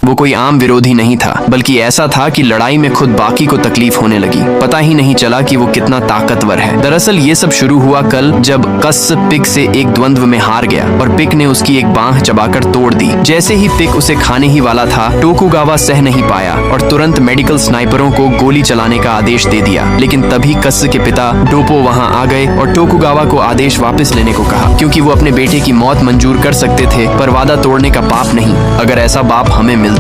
वो कोई आम विरोधी नहीं था, बल्कि ऐसा था कि लड़ाई में खुद बाकी को तकलीफ होने लगी। पता ही नहीं चला कि वो कितना ताकतवर है। दरअसल ये सब शुरू हुआ कल, जब कस पिक से एक द्वंद्व में हार गया और पिक ने उसकी एक बांह चबाकर तोड़ दी। जैसे ही पिक उसे खाने ही वाला था, टोकुगावा सह नहीं पाया और तुरंत मेडिकल स्नाइपरों को गोली चलाने का आदेश दे दिया। लेकिन तभी कस के पिता डोपो वहाँ आ गए और टोकुगावा को आदेश वापस लेने को कहा, क्योंकि वो अपने बेटे की मौत मंजूर कर सकते थे, पर वादा तोड़ने का पाप नहीं। अगर ऐसा बाप हमें मिलता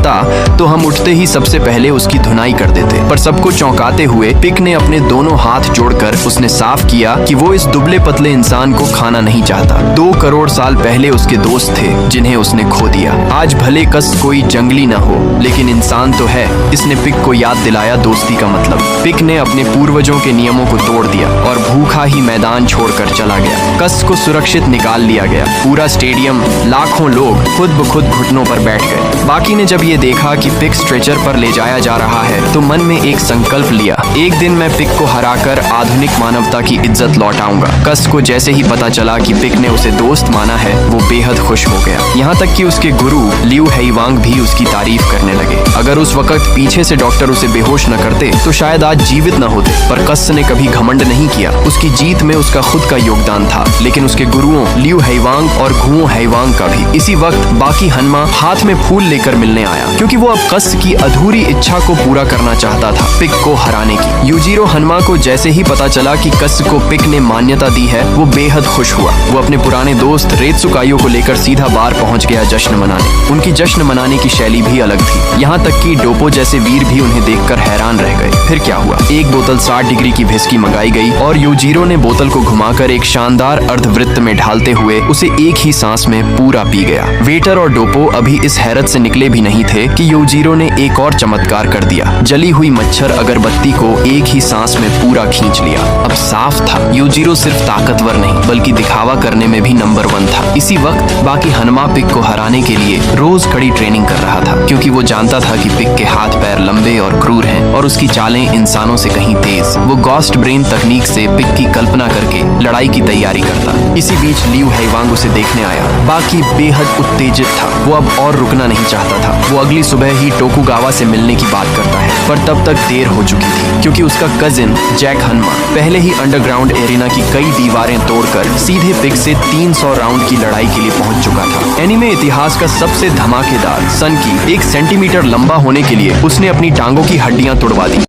तो हम उठते ही सबसे पहले उसकी धुनाई कर देते। पर सबको चौंकाते हुए पिक ने अपने दोनों हाथ जोड़कर उसने साफ किया कि वो इस दुबले पतले इंसान को खाना नहीं चाहता। 2 करोड़ साल पहले उसके दोस्त थे जिन्हें उसने खो दिया। आज भले कस कोई जंगली न हो, लेकिन इंसान तो है। इसने पिक को याद दिलाया दोस्ती का मतलब। पिक ने अपने पूर्वजों के नियमों को तोड़ दिया और भूखा ही मैदान छोड़कर चला गया। कस को सुरक्षित निकाल लिया गया। पूरा स्टेडियम, लाखों लोग खुद ब खुद घुटनों पर बैठ गए। बाकी ने जब ये देखा कि पिक स्ट्रेचर पर ले जाया जा रहा है, तो मन में एक संकल्प लिया, एक दिन मैं पिक को हराकर आधुनिक मानवता की इज्जत लौटाऊंगा। कस को जैसे ही पता चला कि पिक ने उसे दोस्त माना है, वो बेहद खुश हो गया। यहाँ तक कि उसके गुरु लियू हेईवांग भी उसकी तारीफ करने लगे। अगर उस वक्त पीछे से डॉक्टर उसे बेहोश न करते तो शायद आज जीवित न होते। पर कस ने कभी घमंड नहीं किया। उसकी जीत में उसका खुद का योगदान था, लेकिन उसके गुरुओं लियू हेईवांग और घुओ हेईवांग का भी। इसी वक्त बाकी हनमा हाथ में फूल लेकर मिलने आया, क्योंकि वो अब कस की अधूरी इच्छा को पूरा करना चाहता था, पिक को हराने की। यूजिरो हनमा को जैसे ही पता चला कि कस को पिक ने मान्यता दी है, वो बेहद खुश हुआ। वो अपने पुराने दोस्त रेत्सुकायो को लेकर सीधा बार पहुंच गया जश्न मनाने। उनकी जश्न मनाने की शैली भी अलग थी। यहाँ तक कि डोपो जैसे वीर भी उन्हें देखकर हैरान रह गए। फिर क्या हुआ, एक बोतल 60 डिग्री की व्हिस्की मंगाई गई और यूजिरो ने बोतल को घुमाकर एक शानदार अर्धवृत्त में ढालते हुए उसे एक ही सांस में पूरा पी गया। वेटर और डोपो अभी इस हैरत से निकले भी नहीं थे कि यूजिरो ने एक और चमत्कार कर दिया। जली हुई मच्छर अगरबत्ती को एक ही सांस में पूरा खींच लिया। अब साफ था, यूजिरो सिर्फ ताकतवर नहीं बल्कि दिखावा करने में भी नंबर 1 था। इसी वक्त बाकी हनमा पिक को हराने के लिए रोज कड़ी ट्रेनिंग कर रहा था, क्योंकि वो जानता था कि पिक के हाथ पैर लंबे और क्रूर हैं और उसकी चालें इंसानों से कहीं तेज। वो गोस्ट ब्रेन तकनीक से पिक की कल्पना करके लड़ाई की तैयारी करता। इसी बीच लियू हेईवांग उसे देखने आया। बाकी बेहद उत्तेजित था। वो अब और रुकना नहीं चाहता था। वो अगली सुबह ही टोकुगावा से मिलने की बात करता है, पर तब तक देर हो चुकी थी, क्योंकि उसका कजिन जैक हनमा पहले ही अंडरग्राउंड एरिना की कई दीवारें तोड़कर सीधे पिक से 300 राउंड की लड़ाई के लिए पहुंच चुका था। एनीमे इतिहास का सबसे धमाकेदार सन की 1 सेंटीमीटर लंबा होने के लिए उसने अपनी टांगों की हड्डियां तोड़वा दी।